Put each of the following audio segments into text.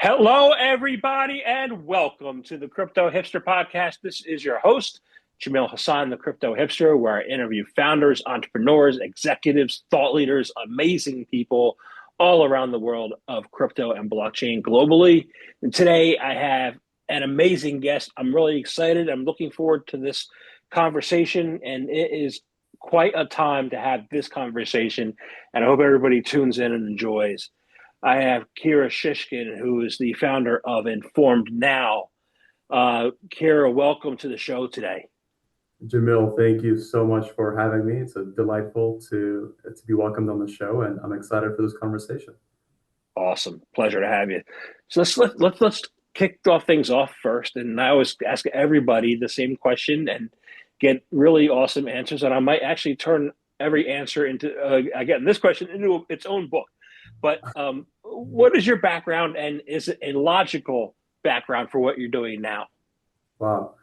Hello, everybody, and welcome to the Crypto Hipster Podcast. This is your host, Jamil Hassan, the Crypto Hipster, where I interview founders, entrepreneurs, executives, thought leaders, amazing people all around the world of crypto and blockchain globally. And today I have an amazing guest. I'm really excited. I'm looking forward to this conversation, and it is quite a time to have this conversation. And I hope everybody tunes in and enjoys. I have Shishkin, who is the founder of informed.now. Kira, welcome to the show today. Jamil, thank you so much for having me. It's a delightful to be welcomed on the show, and I'm excited for this conversation. Awesome, pleasure to have you. So let's kick off things off first, and I always ask everybody the same question and get really awesome answers. And I might actually turn every answer into again this question into its own book. But what is your background, and is it a logical background for what you're doing now? Wow.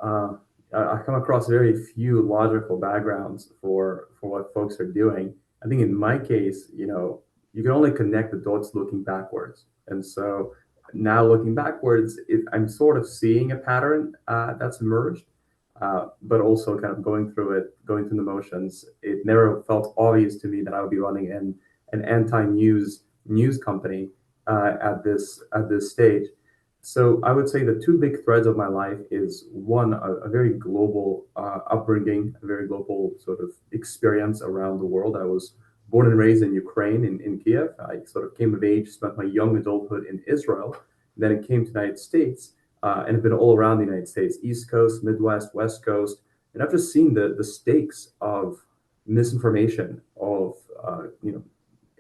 I come across very few logical backgrounds for what folks are doing. I think in my case, you can only connect the dots looking backwards. And so now looking backwards, I'm sort of seeing a pattern that's emerged, but also kind of going through the motions. It never felt obvious to me that I would be running an anti-news company at this stage. So I would say the two big threads of my life is one, a very global upbringing, a very global sort of experience around the world. I was born and raised in Ukraine, in Kiev. I sort of came of age, spent my young adulthood in Israel. Then it came to the United States, and have been all around the United States, East Coast, Midwest, West Coast. And I've just seen the stakes of misinformation, of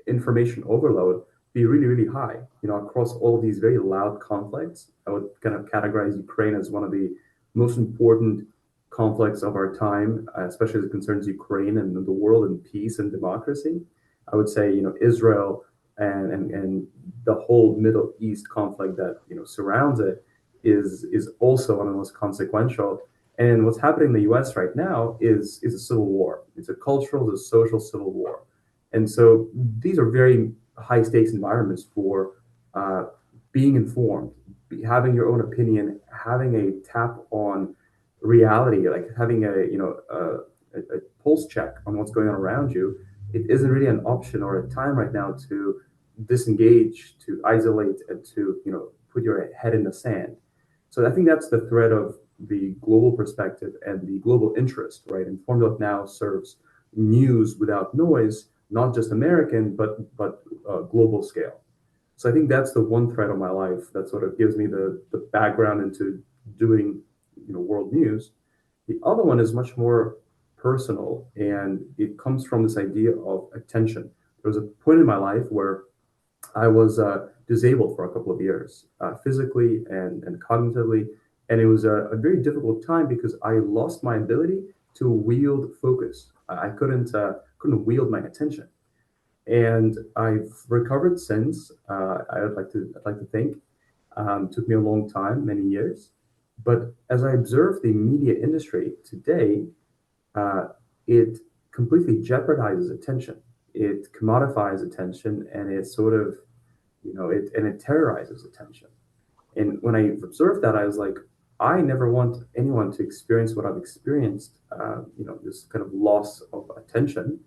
information overload be really, really high, across all of these very loud conflicts. I would kind of categorize Ukraine as one of the most important conflicts of our time, especially as it concerns Ukraine and the world and peace and democracy. I would say, Israel and the whole Middle East conflict that, surrounds it is also one of the most consequential. And what's happening in the US right now is a civil war. It's a cultural, it's a social civil war. And so these are very high stakes environments for being informed, having your own opinion, having a tap on reality, like having a pulse check on what's going on around you. It isn't really an option or a time right now to disengage, to isolate, and to put your head in the sand. So I think that's the thread of the global perspective and the global interest, right? Informed.now serves news without noise, not just American, but global scale. So I think that's the one thread of my life that sort of gives me the background into doing world news. The other one is much more personal, and it comes from this idea of attention. There was a point in my life where I was disabled for a couple of years, physically and cognitively, and it was a very difficult time because I lost my ability to wield focus. I couldn't wield my attention, and I've recovered since. I'd like to think. Took me a long time, many years, but as I observe the media industry today, uh, it completely jeopardizes attention. It commodifies attention, and it sort of it terrorizes attention. And when I observed that, I was like, I never want anyone to experience what I've experienced. This kind of loss of attention.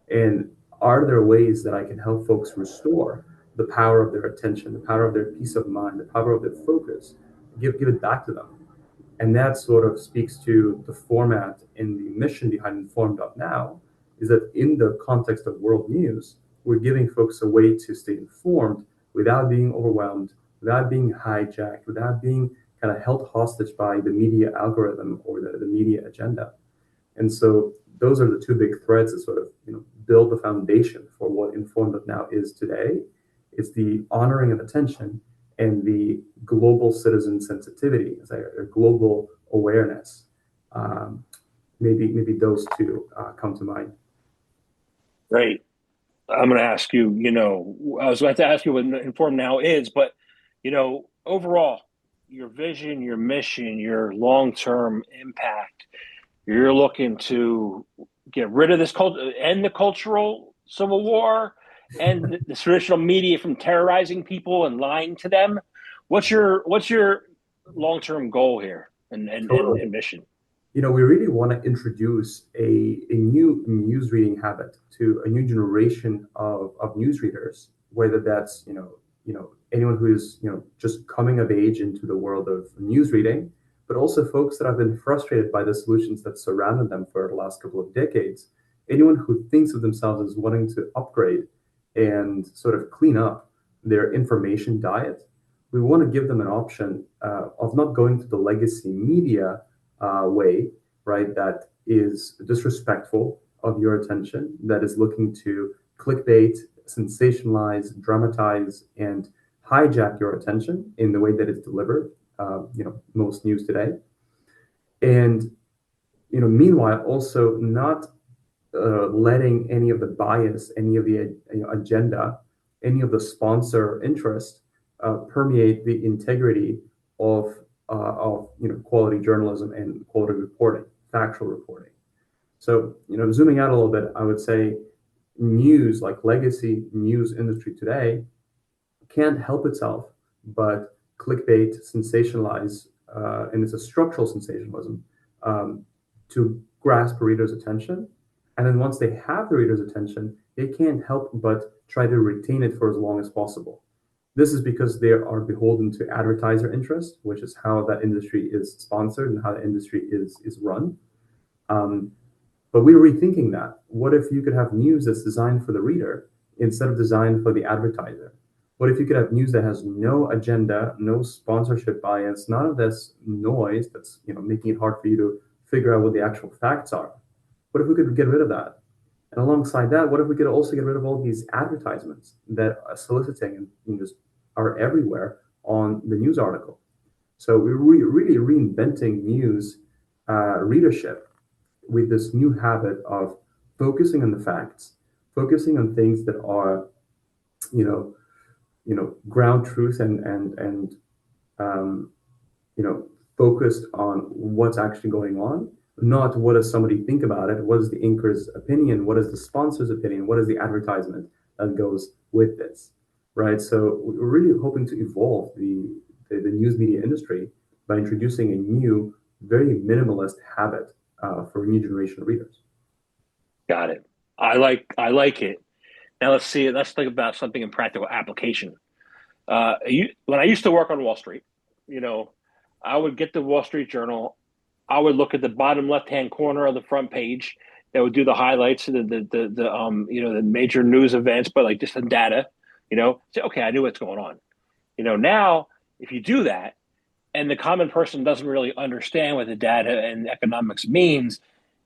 And are there ways that I can help folks restore the power of their attention, the power of their peace of mind, the power of their focus, give it back to them? And that sort of speaks to the format and the mission behind informed.now, is that in the context of world news, we're giving folks a way to stay informed without being overwhelmed, without being hijacked, without being kind of held hostage by the media algorithm or the media agenda. And so those are the two big threads that sort of build the foundation for what informed.now is today. It's the honoring of attention and the global citizen sensitivity, as a global awareness. Um, maybe those two come to mind. Great. I'm going to ask you, I was about to ask you what informed now is, but, overall, your vision, your mission, your long-term impact, you're looking to get rid of this culture, end the cultural civil war, and the traditional media from terrorizing people and lying to them. What's your long term goal here and Totally. mission? We really want to introduce a new news reading habit to a new generation of news readers, whether that's, anyone who is, just coming of age into the world of news reading, but also folks that have been frustrated by the solutions that surrounded them for the last couple of decades. Anyone who thinks of themselves as wanting to upgrade and sort of clean up their information diet, we want to give them an option of not going to the legacy media way, right? That is disrespectful of your attention, that is looking to clickbait, sensationalize, dramatize, and hijack your attention in the way that it's delivered. Most news today, and meanwhile, also not letting any of the bias, any of the agenda, any of the sponsor interest permeate the integrity of quality journalism and quality reporting, factual reporting. So zooming out a little bit, I would say news, like legacy news industry today, can't help itself but clickbait, sensationalize, and it's a structural sensationalism to grasp a reader's attention. And then once they have the reader's attention, they can't help but try to retain it for as long as possible. This is because they are beholden to advertiser interest, which is how that industry is sponsored and how the industry is run. Um, but we're rethinking that. What if you could have news that's designed for the reader instead of designed for the advertiser? What if you could have news that has no agenda, no sponsorship bias, none of this noise that's making it hard for you to figure out what the actual facts are? What if we could get rid of that? And alongside that, what if we could also get rid of all these advertisements that are soliciting and just are everywhere on the news article? So we're really reinventing news readership with this new habit of focusing on the facts, focusing on things that are, you know, ground truth and um, focused on what's actually going on, not what does somebody think about it, what is the anchor's opinion, what is the sponsor's opinion, what is the advertisement that goes with this, right? So we're really hoping to evolve the news media industry by introducing a new, very minimalist habit for a new generation of readers. Got it. I like it. Now let's see. Let's think about something in practical application. When I used to work on Wall Street, you know, I would get the Wall Street Journal. I would look at the bottom left hand corner of the front page. That would do the highlights, the major news events, but like just the data. Say okay, I knew what's going on. Now if you do that, and the common person doesn't really understand what the data and economics means,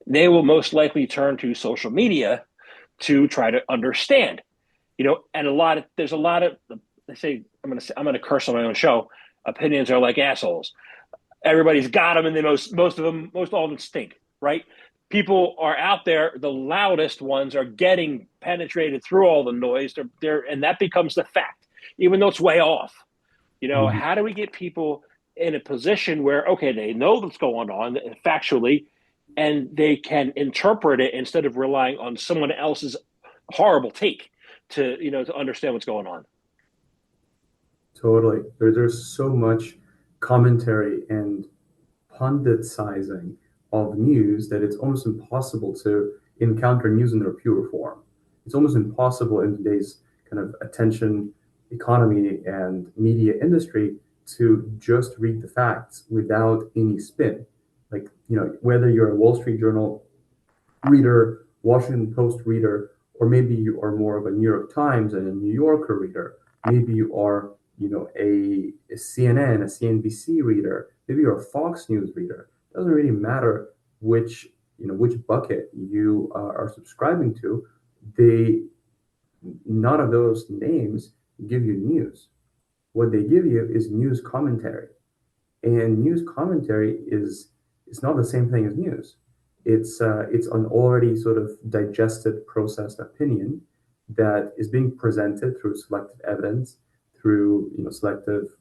they will most likely turn to social media to try to understand. And there's a lot of they say I'm gonna curse on my own show. Opinions are like assholes. Everybody's got them, and most all of them stink, right? People are out there. The loudest ones are getting penetrated through all the noise. And that becomes the fact, even though it's way off. Mhm. How do we get people in a position where okay, they know what's going on factually, and they can interpret it instead of relying on someone else's horrible take to understand what's going on. Totally. There's so much commentary and pundit sizing of news that it's almost impossible to encounter news in their pure form. It's almost impossible in today's kind of attention economy and media industry to just read the facts without any spin. Like, whether you're a Wall Street Journal reader, Washington Post reader, or maybe you are more of a New York Times and a New Yorker reader. Maybe you are, a CNN, a CNBC reader. Maybe you're a Fox News reader. It doesn't really matter which bucket you are subscribing to. They None of those names give you news. What they give you is news commentary, and news commentary is not the same thing as news. It's an already sort of digested, processed opinion that is being presented through selective evidence, through selective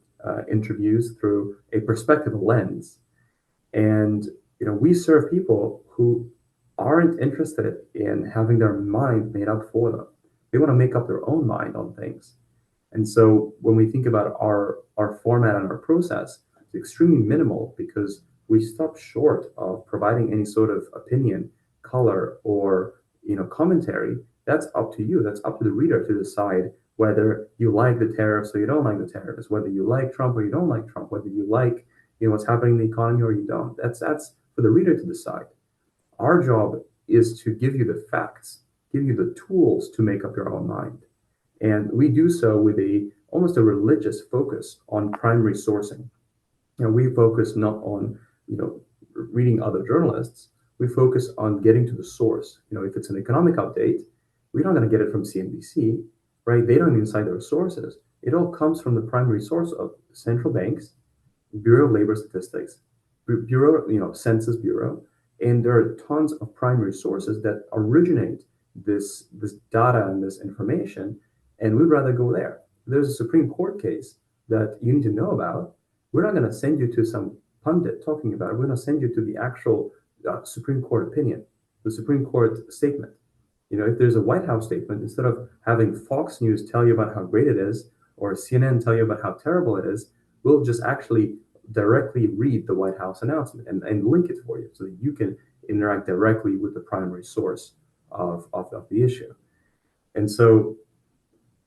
interviews, through a perspective lens. And we serve people who aren't interested in having their mind made up for them. They want to make up their own mind on things. And so when we think about our format and our process, it's extremely minimal because we stop short of providing any sort of opinion, color, or commentary. That's up to you. That's up to the reader to decide whether you like the tariffs or you don't like the tariffs, whether you like Trump or you don't like Trump, whether you like what's happening in the economy or you don't. That's for the reader to decide. Our job is to give you the facts, give you the tools to make up your own mind. And we do so with a almost a religious focus on primary sourcing. We focus not on, reading other journalists. We focus on getting to the source. If it's an economic update, we're not going to get it from CNBC, right? They don't even cite their sources. It all comes from the primary source of central banks, Bureau of Labor Statistics, Bureau, Census Bureau, and there are tons of primary sources that originate this data and this information, and we'd rather go there. There's a Supreme Court case that you need to know about. We're not going to send you to some pundit talking about it. We're going to send you to the actual Supreme Court opinion, the Supreme Court statement. If there's a White House statement, instead of having Fox News tell you about how great it is or CNN tell you about how terrible it is, we'll just actually directly read the White House announcement and link it for you so that you can interact directly with the primary source of the issue. And so,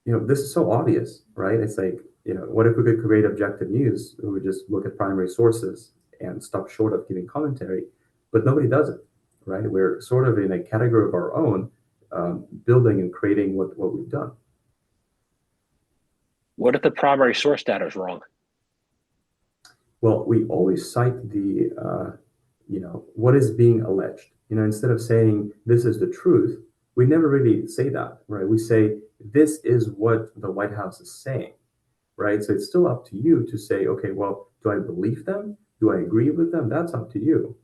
this is so obvious, right? It's like, what if we could create objective news? We would just look at primary sources and stop short of giving commentary, but nobody does it, right? We're sort of in a category of our own, building and creating what we've done. What if the primary source data is wrong? Well, we always cite the, what is being alleged. Instead of saying this is the truth, we never really say that, right? We say this is what the White House is saying, right? So it's still up to you to say, okay, well, do I believe them? Do I agree with them? That's up to you.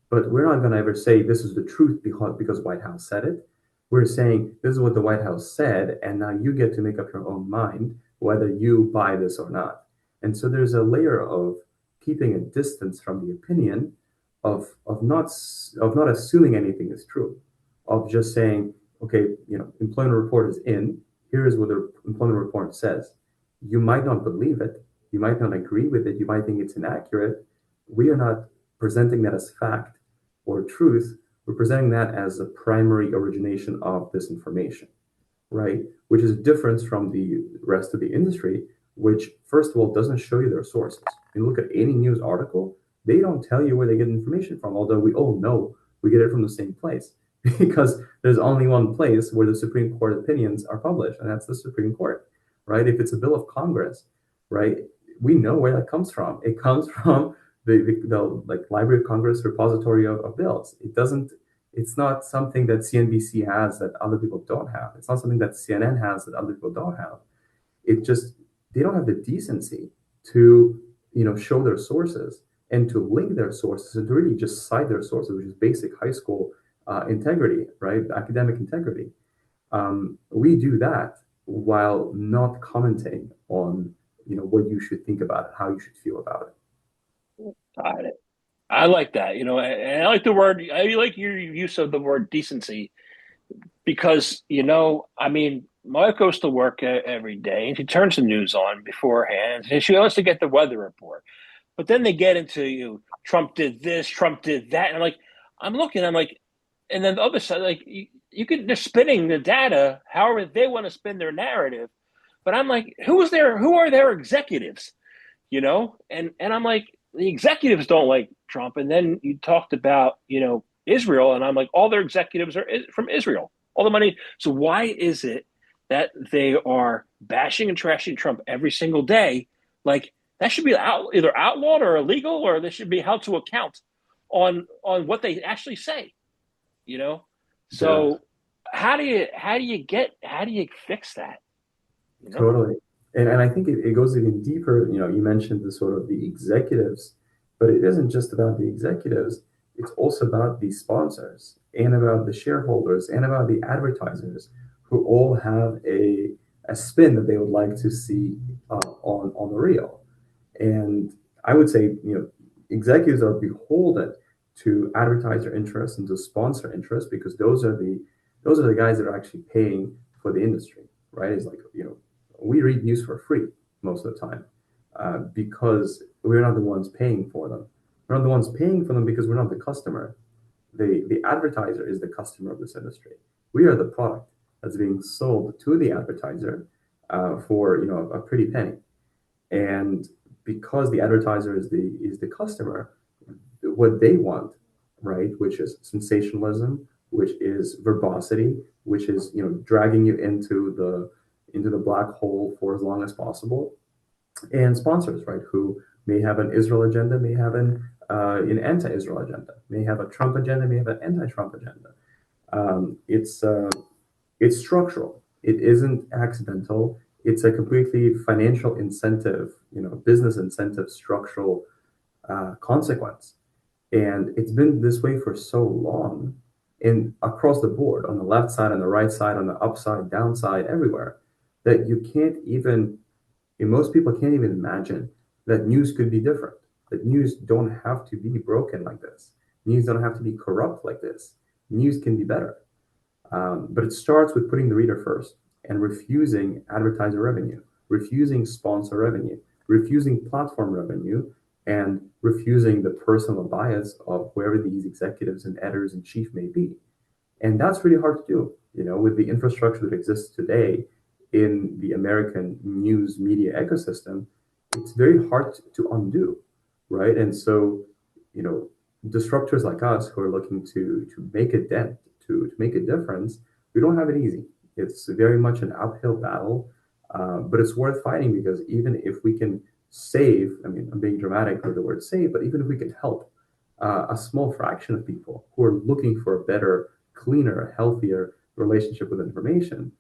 But we're not going to ever say this is the truth because White House said it. We're saying this is what the White House said, and now you get to make up your own mind whether you buy this or not. And so there's a layer of keeping a distance from the opinion, of not assuming anything is true, of just saying, okay, employment report is in. Here is what the employment report says. You might not believe it. You might not agree with it. You might think it's inaccurate. We are not presenting that as fact or truth. We're presenting that as a primary origination of this information, right? Which is a difference from the rest of the industry, which, first of all, doesn't show you their sources. You look at any news article, they don't tell you where they get information from, although we all know we get it from the same place because there's only one place where the Supreme Court opinions are published, and that's the Supreme Court, right? If it's a bill of Congress, right, we know where that comes from. It comes from the Library of Congress repository of bills. It's not something that CNBC has that other people don't have. It's not something that CNN has that other people don't have. It just, they don't have the decency to, show their sources and to link their sources and to really just cite their sources, which is basic high school integrity, right? Academic integrity. We do that while not commenting on, what you should think about it, how you should feel about it. Got it. I like that. And I like the word. I like your use of the word decency because I mean, my wife goes to work every day and she turns the news on beforehand and she wants to get the weather report. But then they get into Trump did this, Trump did that, and I'm looking, I'm like, and then the other side, like they're spinning the data however they want to spin their narrative. But I'm like, who are their executives? And I'm like, the executives don't like Trump. And then you talked about, Israel, and I'm like, all their executives are from Israel, all the money. So why is it that they are bashing and trashing Trump every single day? Like that should be either outlawed or illegal, or they should be held to account on what they actually say. So how do you fix that? Totally. And I think it goes even deeper. You mentioned the sort of the executives, but it isn't just about the executives. It's also about the sponsors and about the shareholders and about the advertisers who all have a spin that they would like to see on the reel. And I would say, executives are beholden to advertiser interest and to sponsor interest because those are the guys that are actually paying for the industry, right? It's like, we read news for free most of the time, because we're not the ones paying for them. We're not the ones paying for them because we're not the customer. The advertiser is the customer of this industry. We are the product that's being sold to the advertiser, for a pretty penny. And because the advertiser is the customer, what they want, right, which is sensationalism, which is verbosity, which is dragging you into the black hole for as long as possible, and sponsors, right, who may have an Israel agenda, may have an anti-Israel agenda, may have a Trump agenda, may have an anti-Trump agenda. It's structural. It isn't accidental. It's a completely financial incentive, business incentive, structural consequence. And it's been this way for so long, and across the board, on the left side, on the right side, on the upside, downside, everywhere, that you can't even, and most people can't even imagine that news could be different. That news don't have to be broken like this. News don't have to be corrupt like this. News can be better. But it starts with putting the reader first and refusing advertiser revenue, refusing sponsor revenue, refusing platform revenue, and refusing the personal bias of whoever these executives and editors in chief may be. And that's really hard to do, with the infrastructure that exists today in the American news media ecosystem. It's very hard to undo, right? And so, disruptors like us who are looking to make a dent, to make a difference, we don't have it easy. It's very much an uphill battle, but it's worth fighting, because even if we can save, I mean, I'm being dramatic with the word save, but even if we can help a small fraction of people who are looking for a better, cleaner, healthier relationship with information,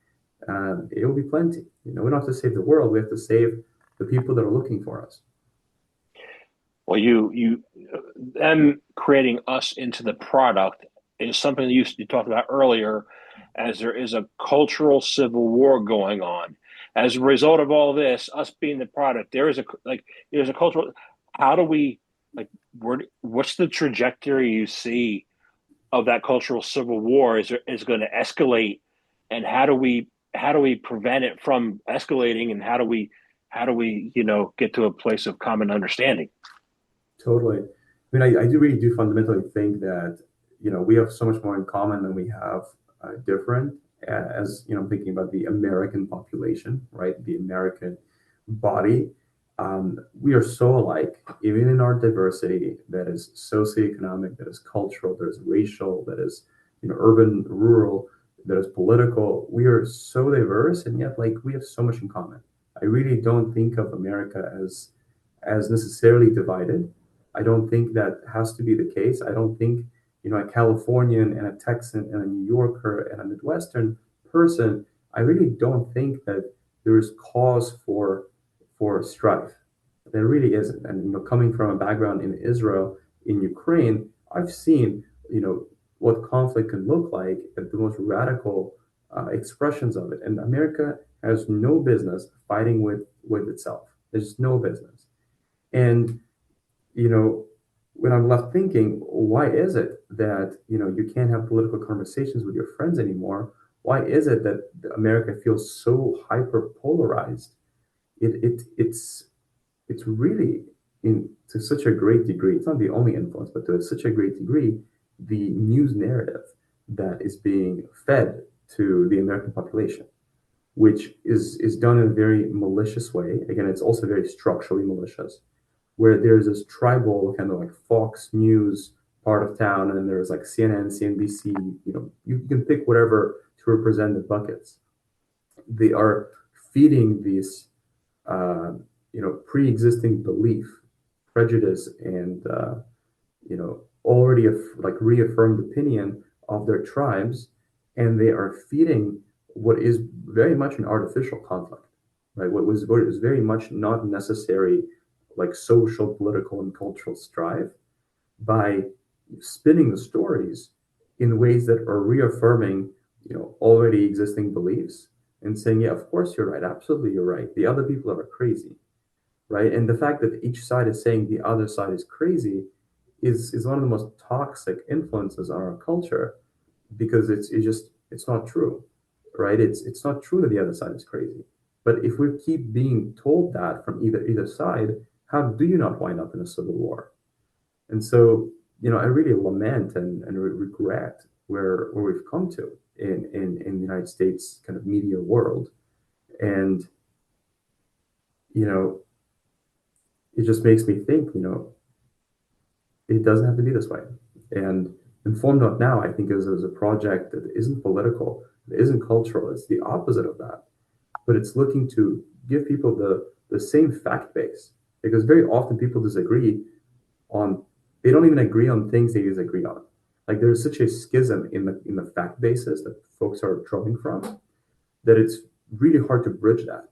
it will be plenty. We don't have to save the world. We have to save the people that are looking for us. Well, you them creating us into the product is something that you talked about earlier, as there is a cultural civil war going on. As a result of all this, us being the product, there's a cultural. How do we what's the trajectory you see of that cultural civil war? Is going to escalate, and how do we prevent it from escalating, and how do we get to a place of common understanding? Totally. I mean, I do really do fundamentally think that, we have so much more in common than we have different, as, thinking about the American population, right? The American body. We are so alike, even in our diversity that is socioeconomic, that is cultural, that is racial, that is, urban, rural, that is political. We are so diverse, and yet, like, we have so much in common. I really don't think of America as necessarily divided. I don't think that has to be the case. I don't think, a Californian and a Texan and a New Yorker and a Midwestern person, I really don't think that there is cause for strife. There really isn't. And, coming from a background in Israel, in Ukraine, I've seen, what conflict can look like at the most radical expressions of it. And America has no business fighting with itself. There's no business. And you know, when I'm left thinking, why is it that you can't have political conversations with your friends anymore? Why is it that America feels so hyper polarized? It's really in to such a great degree. It's not the only influence, but to such a great degree, the news narrative that is being fed to the American population, which is done in a very malicious way. Again, it's also very structurally malicious, where there's this tribal kind of like Fox News part of town, and there's like CNN, CNBC. You can pick whatever to represent the buckets. They are feeding these, pre-existing belief, prejudice, and already like reaffirmed opinion of their tribes, and they are feeding what is very much an artificial conflict, right? What is very much not necessary, like social, political, and cultural strife, by spinning the stories in ways that are reaffirming, already existing beliefs, and saying, yeah, of course you're right, absolutely you're right. The other people are crazy, right? And the fact that each side is saying the other side is crazy is one of the most toxic influences on our culture, because it's not true. right? It's not true that the other side is crazy. But if we keep being told that from either side, how do you not wind up in a civil war? And so, I really lament and regret where we've come to in the United States kind of media world. And, you know, it just makes me think, it doesn't have to be this way. And informed.now, I think, is a project that isn't political, it isn't cultural, it's the opposite of that. But it's looking to give people the same fact base. Because very often people disagree on, they don't even agree on things they disagree on. Like there's such a schism in the fact basis that folks are drawing from that it's really hard to bridge that.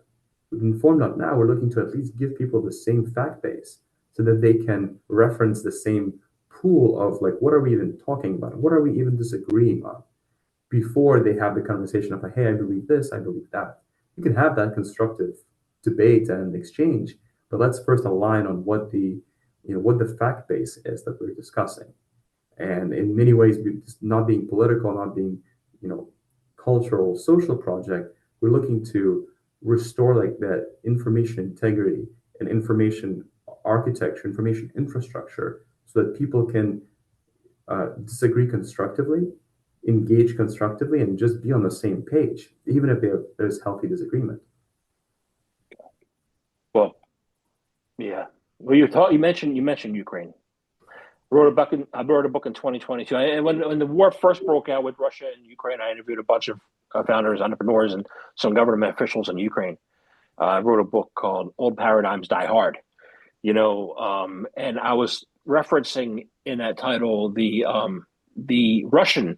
With informed.now, we're looking to at least give people the same fact base so that they can reference the same pool of like, what are we even talking about? What are we even disagreeing on? Before they have the conversation of like, hey, I believe this, I believe that. You can have that constructive debate and exchange, but let's first align on what the fact base is that we're discussing. And in many ways, not being political, not being, cultural, social project, we're looking to restore like that information integrity and information architecture, information infrastructure, so that people can disagree constructively, engage constructively, and just be on the same page, even if there's healthy disagreement. Well, yeah. Well, you mentioned Ukraine. I wrote a book in 2022. And when the war first broke out with Russia and Ukraine, I interviewed a bunch of founders, entrepreneurs, and some government officials in Ukraine. I wrote a book called "Old Paradigms Die Hard." And I was referencing in that title the Russian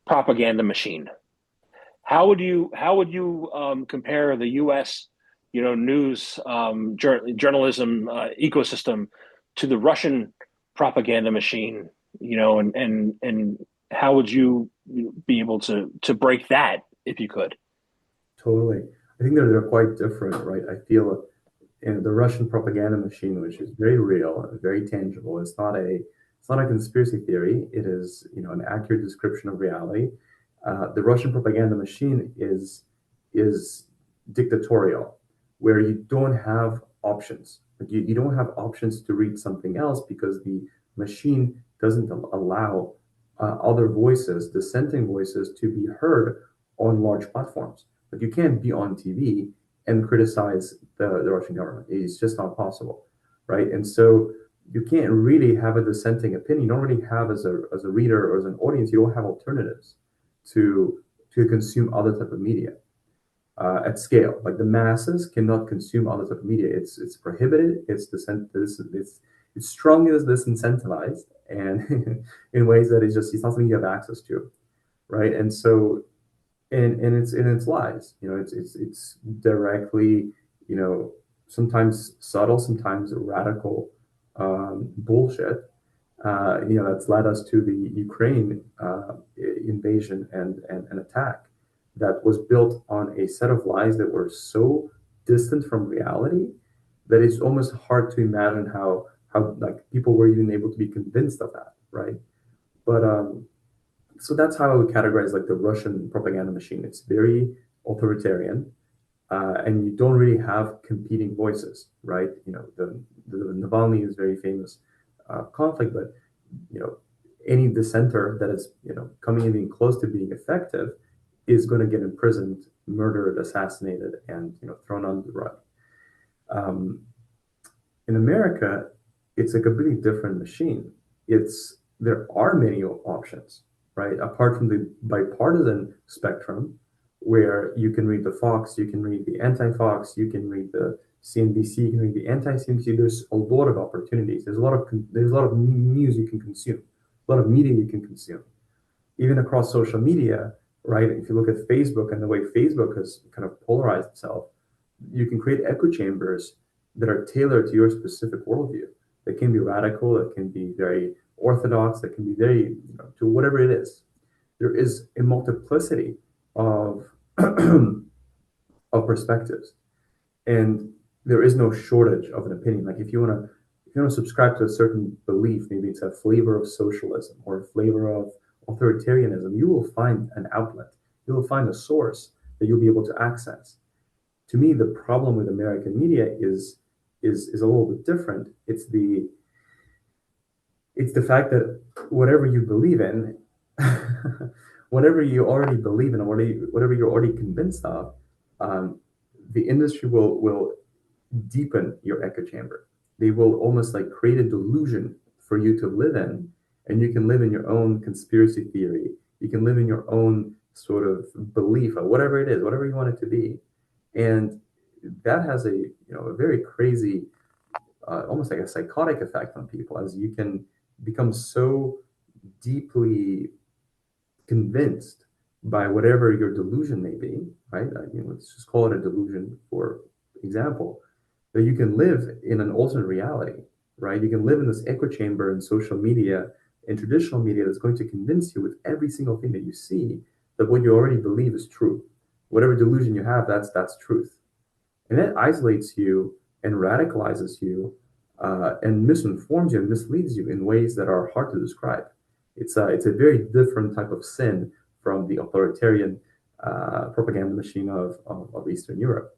propaganda machine. How would you compare the U.S. News journalism ecosystem to the Russian propaganda machine? And how would you be able to break that if you could? Totally. I think they're quite different, right? I feel in the Russian propaganda machine, which is very real, very tangible. It's not a conspiracy theory. It is, an accurate description of reality. The Russian propaganda machine is dictatorial, where you don't have options. Like you don't have options to read something else because the machine doesn't allow other voices, dissenting voices, to be heard on large platforms. Like you can't be on TV and criticize the Russian government. It's just not possible, right? And so you can't really have a dissenting opinion. You don't really have as a reader or as an audience, you don't have alternatives to consume other type of media at scale. Like the masses cannot consume other type of media. It's prohibited. It's strongly disincentivized, and in ways that it's not something you have access to, right? And so and it's lies. It's directly, sometimes subtle, sometimes radical bullshit. That's led us to the Ukraine invasion and attack that was built on a set of lies that were so distant from reality that it's almost hard to imagine how like people were even able to be convinced of that, right? But so that's how I would categorize like the Russian propaganda machine. It's very authoritarian, and you don't really have competing voices, right? The Navalny is very famous conflict, but you know, any dissenter that is coming in being close to being effective is going to get imprisoned, murdered, assassinated, and thrown on the rug. Um, in America, it's a completely different machine. There are many options, right? Apart from the bipartisan spectrum, where you can read the Fox, you can read the anti-Fox, you can read the CNBC, you can read the anti-CNBC. There's a lot of opportunities. There's a lot of news you can consume, a lot of media you can consume, even across social media, right? If you look at Facebook and the way Facebook has kind of polarized itself, you can create echo chambers that are tailored to your specific worldview. That can be radical, that can be very orthodox, that can be very, to whatever it is. There is a multiplicity of of perspectives, and there is no shortage of an opinion. Like if you want to subscribe to a certain belief, maybe it's a flavor of socialism or a flavor of authoritarianism, you will find an outlet. You'll find a source that you'll be able to access. To me, the problem with American media is a little bit different. It's the fact that whatever you believe in, whatever you already believe in, or whatever you're already convinced of, um, the industry will deepen your echo chamber. They will almost like create a delusion for you to live in, and you can live in your own conspiracy theory. You can live in your own sort of belief or whatever it is, whatever you want it to be, and that has a very crazy, almost like a psychotic effect on people, as you can become so deeply convinced by whatever your delusion may be, right? Let's just call it a delusion for example, that you can live in an alternate reality, right? You can live in this echo chamber in social media, in traditional media, that's going to convince you with every single thing that you see that what you already believe is true. Whatever delusion you have, that's truth. And that isolates you and radicalizes you, and misinforms you and misleads you in ways that are hard to describe. It's a very different type of sin from the authoritarian propaganda machine of Eastern Europe.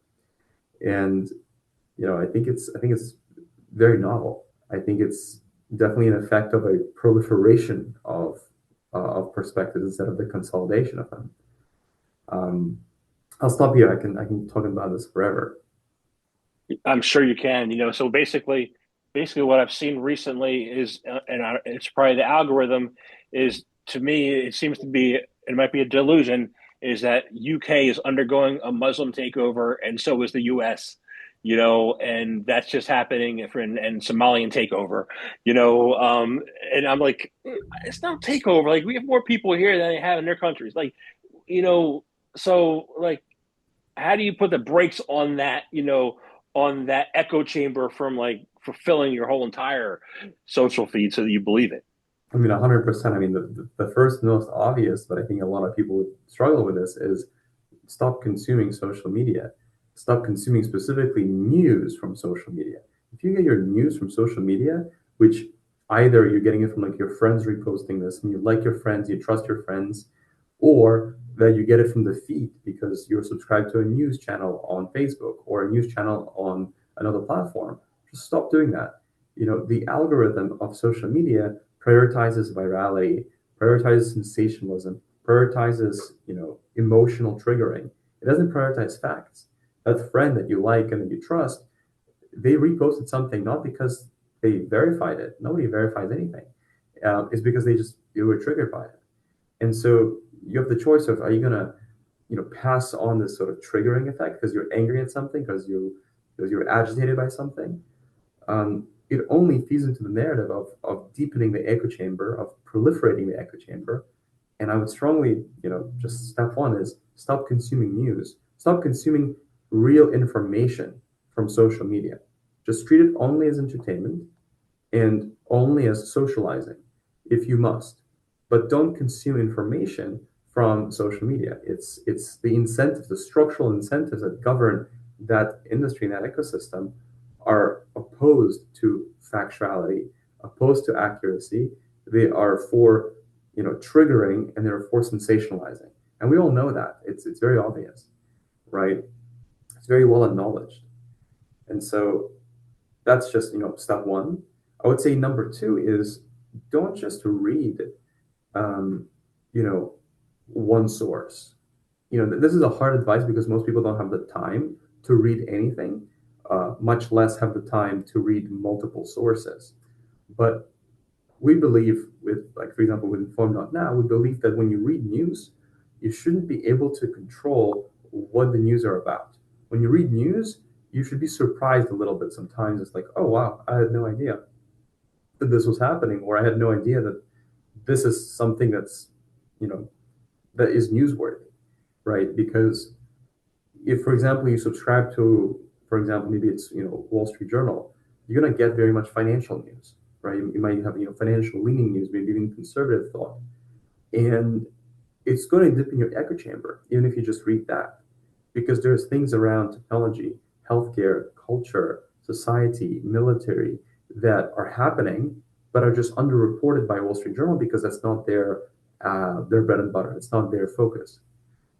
And I think it's very novel. I think it's definitely an effect of a proliferation of perspectives instead of the consolidation of them. Um, I'll stop here. I can talk about this forever. I'm sure you can. So basically, what I've seen recently is, it's probably the algorithm is to me. It seems to be, it might be a delusion, is that UK is undergoing a Muslim takeover, and so is the US. And that's just happening for and Somalian takeover. And I'm like, it's not takeover. Like we have more people here than they have in their countries. Like, you know, so like how do you put the brakes on that, on that echo chamber from like fulfilling your whole entire social feed so that you believe it? I mean, 100%. I mean, the first most obvious, but I think a lot of people would struggle with this is stop consuming social media. Stop consuming specifically news from social media. If you get your news from social media, which either you're getting it from like your friends reposting this and you like your friends, you trust your friends, or that you get it from the feed because you're subscribed to a news channel on Facebook or a news channel on another platform, just stop doing that. The algorithm of social media prioritizes virality, prioritizes sensationalism, prioritizes, emotional triggering. It doesn't prioritize facts. That friend that you like and that you trust, they reposted something not because they verified it. Nobody verifies anything. It's because they were triggered by it. And so you have the choice of, are you gonna, pass on this sort of triggering effect because you're angry at something, because you're agitated by something. It only feeds into the narrative of deepening the echo chamber, of proliferating the echo chamber. And I would strongly, just step one is stop consuming news, stop consuming real information from social media. Just treat it only as entertainment and only as socializing if you must. But don't consume information from social media. It's the incentives, the structural incentives that govern that industry and that ecosystem are opposed to factuality, opposed to accuracy. They are for triggering, and they're for sensationalizing. And we all know that. It's very obvious, right? It's very well acknowledged. And so that's just step one. I would say number two is don't just read um, you know one source. This is a hard advice because most people don't have the time to read anything, much less have the time to read multiple sources. But we believe, with like for example with informed.now, we believe that when you read news, you shouldn't be able to control what the news are about. When you read news, you should be surprised a little bit sometimes. It's like, oh wow, I had no idea that this was happening, or I had no idea that this is something you know that is newsworthy, right? Because if, for example, you subscribe to, for example, maybe it's Wall Street Journal, you're gonna get very much financial news, right? You might have financial leaning news, maybe even conservative thought, and it's going to dip in your echo chamber, even if you just read that, because there's things around technology, healthcare, culture, society, military that are happening, but are just underreported by Wall Street Journal because that's not their bread and butter. It's not their focus.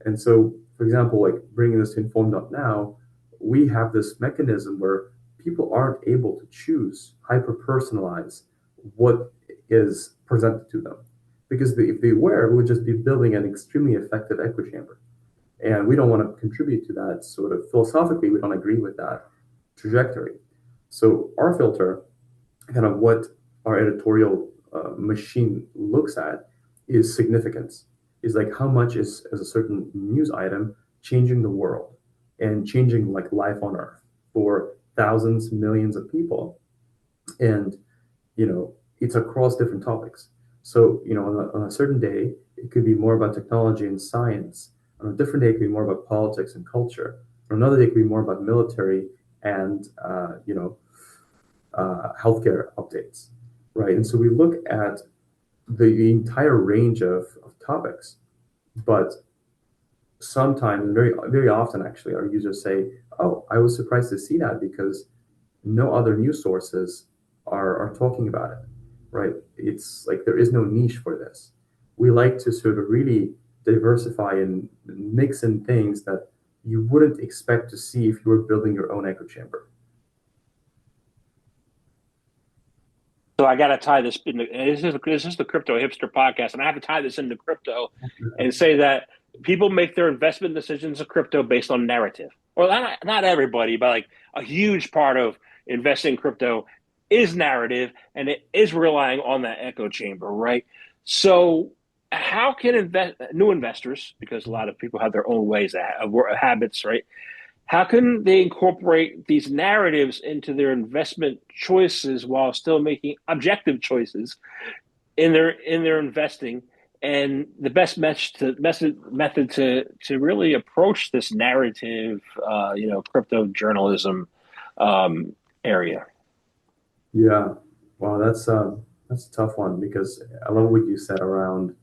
And so, for example, like bringing this to informed.now, we have this mechanism where people aren't able to choose, hyper personalize what is presented to them. Because if they were, we would just be building an extremely effective echo chamber. And we don't want to contribute to that sort of philosophically, we don't agree with that trajectory. So our filter, kind of what our editorial machine looks at is significance. Is like how much is a certain news item changing the world and changing like life on earth for thousands, millions of people. And it's across different topics. So on a certain day, it could be more about technology and science. On a different day, it could be more about politics and culture. On another day, it could be more about military and healthcare updates, right? And so we look at the entire range of topics, but sometimes, and very very often actually, our users say, "Oh, I was surprised to see that because no other news sources are talking about it," right? It's like there is no niche for this. We like to sort of really diversify and mix in things that you wouldn't expect to see if you were building your own echo chamber. So I got to tie this. This is the crypto hipster podcast, and I have to tie this into crypto and say that people make their investment decisions in crypto based on narrative. Well, not everybody, but like a huge part of investing in crypto is narrative, and it is relying on that echo chamber, right? So how can new investors, because a lot of people have their own ways of habits, right? How can they incorporate these narratives into their investment choices while still making objective choices in their investing? And the best method to really approach this narrative, crypto journalism area. Yeah, wow, that's a tough one because I love what you said around,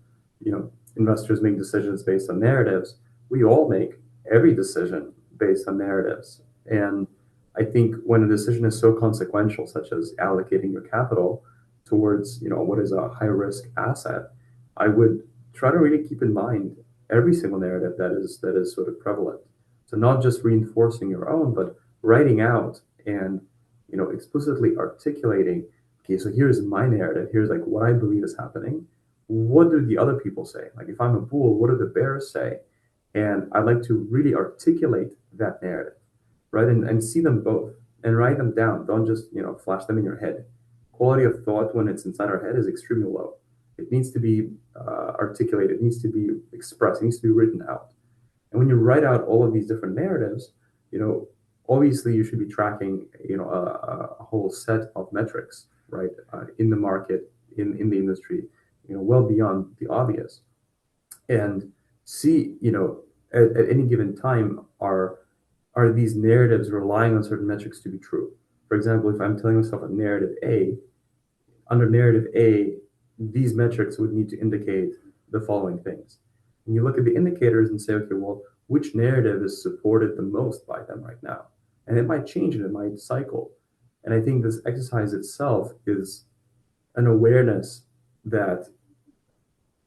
investors make decisions based on narratives. We all make every decision based on narratives, and I think when a decision is so consequential, such as allocating your capital towards, what is a high risk asset, I would try to really keep in mind every single narrative that is sort of prevalent. So not just reinforcing your own, but writing out and explicitly articulating, okay, so here's my narrative, here's like what I believe is happening. What do the other people say? Like if I'm a bull, what do the bears say? And I'd like to really articulate that narrative, right? And see them both and write them down. Don't just, flash them in your head. Quality of thought when it's inside our head is extremely low. It needs to be articulated, it needs to be expressed, it needs to be written out. And when you write out all of these different narratives, you know, obviously you should be tracking, a whole set of metrics, right, in the market, in the industry, well beyond the obvious, and see, at any given time, are these narratives relying on certain metrics to be true? For example, if I'm telling myself a narrative A, under narrative A, these metrics would need to indicate the following things. And you look at the indicators and say, okay, well, which narrative is supported the most by them right now? And it might change and it might cycle. And I think this exercise itself is an awareness that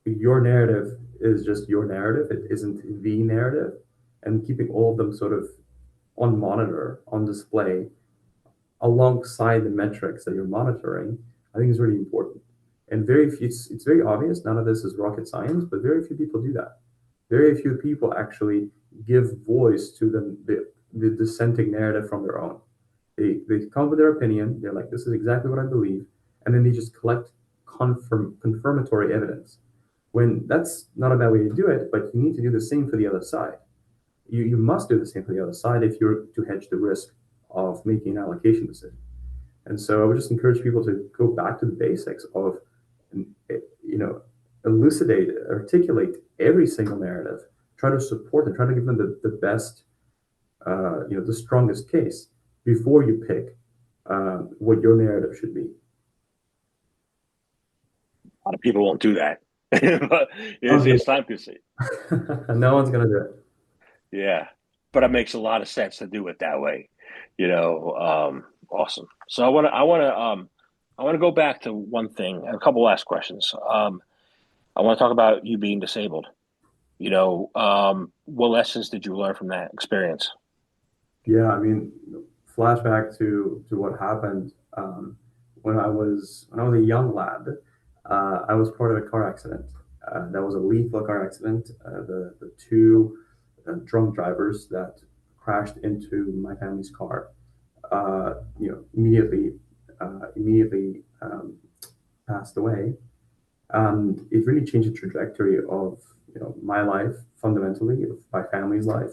your narrative is just your narrative. It isn't the narrative. And keeping all of them sort of on monitor, on display, alongside the metrics that you're monitoring, I think is really important. And very few, it's very obvious, none of this is rocket science, but very few people do that. Very few people actually give voice to the dissenting narrative from their own. They come with their opinion, they're like, this is exactly what I believe, and then they just collect confirmatory evidence. When that's not a bad way to do it, but you need to do the same for the other side. You must do the same for the other side if you're to hedge the risk of making an allocation decision. And so I would just encourage people to go back to the basics of, elucidate, articulate every single narrative, try to support them, try to give them the best, the strongest case before you pick what your narrative should be. A lot of people won't do that, but it's time consuming. No one's going to do it. Yeah, but it makes a lot of sense to do it that way. Awesome. So I want to go back to one thing, a couple last questions. I want to talk about you being disabled. What lessons did you learn from that experience? Yeah, I mean, flashback to what happened when I was a young lad. I was part of a car accident. That was a lethal car accident. The two drunk drivers that crashed into my family's car, immediately passed away, and it really changed the trajectory of my life fundamentally, of my family's life.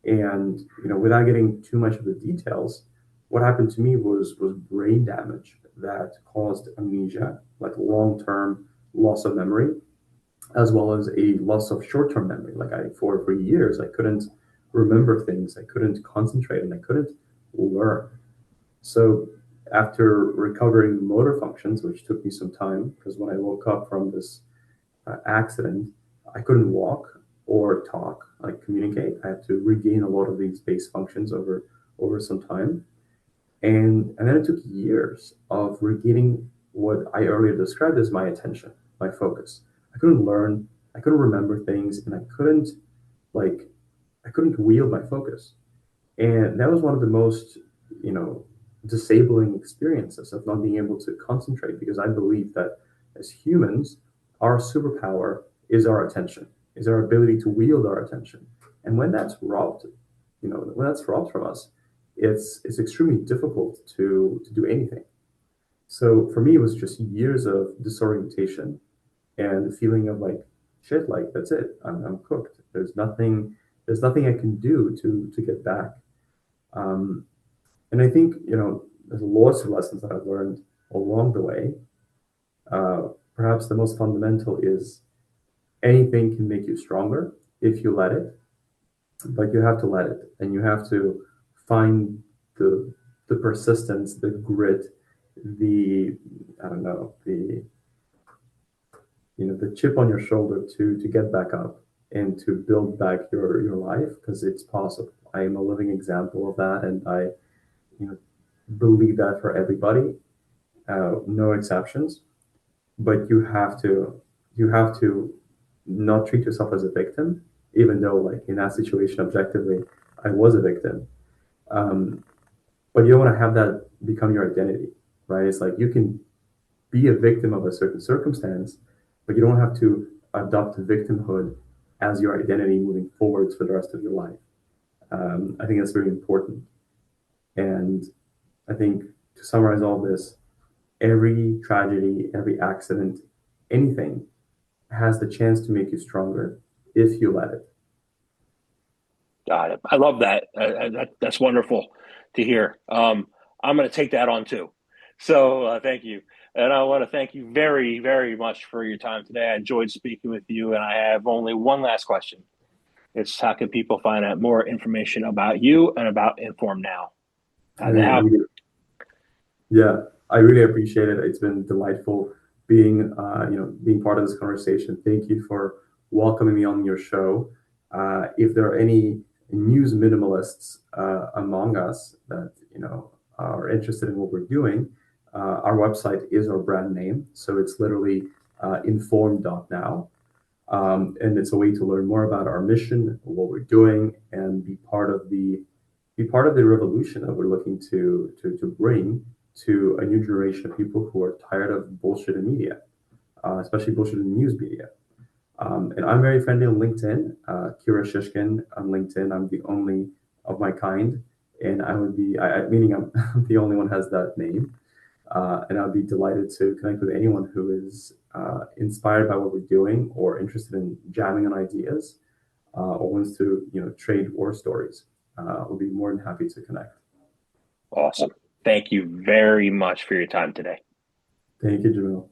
And without getting too much of the details, what happened to me was brain damage that caused amnesia, like long-term loss of memory, as well as a loss of short-term memory. Like for years, I couldn't remember things, I couldn't concentrate, and I couldn't learn. So after recovering motor functions, which took me some time, because when I woke up from this accident, I couldn't walk or talk, like communicate. I had to regain a lot of these base functions over some time, and then it took years of regaining what I earlier described as my attention, my focus. I couldn't learn, I couldn't remember things, and like I couldn't wield my focus. And that was one of the most, you know, disabling experiences of not being able to concentrate, because I believe that as humans, our superpower is our attention, is our ability to wield our attention. And when that's robbed, when that's robbed from us, it's extremely difficult to do anything. So for me, it was just years of disorientation and the feeling of like, shit, like that's it. I'm cooked. There's nothing I can do to get back. Um, and I think, there's lots of lessons that I've learned along the way. Uh, Perhaps the most fundamental is anything can make you stronger if you let it, but you have to let it, and you have to find the the persistence, the grit, the I don't know, the chip on your shoulder to get back up and to build back your life, because it's possible. I am a living example of that, and I you know believe that for everybody, no exceptions. But you have to not treat yourself as a victim, even though, like, in that situation, objectively, I was a victim. Um, but you don't want to have that become your identity, right? It's like you can be a victim of a certain circumstance, but you don't have to adopt victimhood as your identity moving forwards for the rest of your life. I think that's very important. And I think, to summarize all this, every tragedy, every accident, anything has the chance to make you stronger if you let it. Got it. I love that. That's wonderful to hear. I'm going to take that on too. So thank you. And I want to thank you very, very much for your time today. I enjoyed speaking with you. And I have only one last question. It's how can people find out more information about you and about Inform Now? I really, yeah, I really appreciate it. It's been delightful being part of this conversation. Thank you for welcoming me on your show. If there are any news minimalists among us that are interested in what we're doing, our website is our brand name, so it's literally informed.now. And it's a way to learn more about our mission, what we're doing, and be part of the revolution that we're looking to bring to a new generation of people who are tired of bullshit in media, especially bullshit in news media. And I'm very friendly on LinkedIn, Kira Shishkin on LinkedIn. I'm the only of my kind, and I would be, meaning I'm the only one who has that name. And I'd be delighted to connect with anyone who is inspired by what we're doing, or interested in jamming on ideas, or wants to trade war stories. We'll be more than happy to connect. Awesome. Thank you very much for your time today. Thank you, Jamil.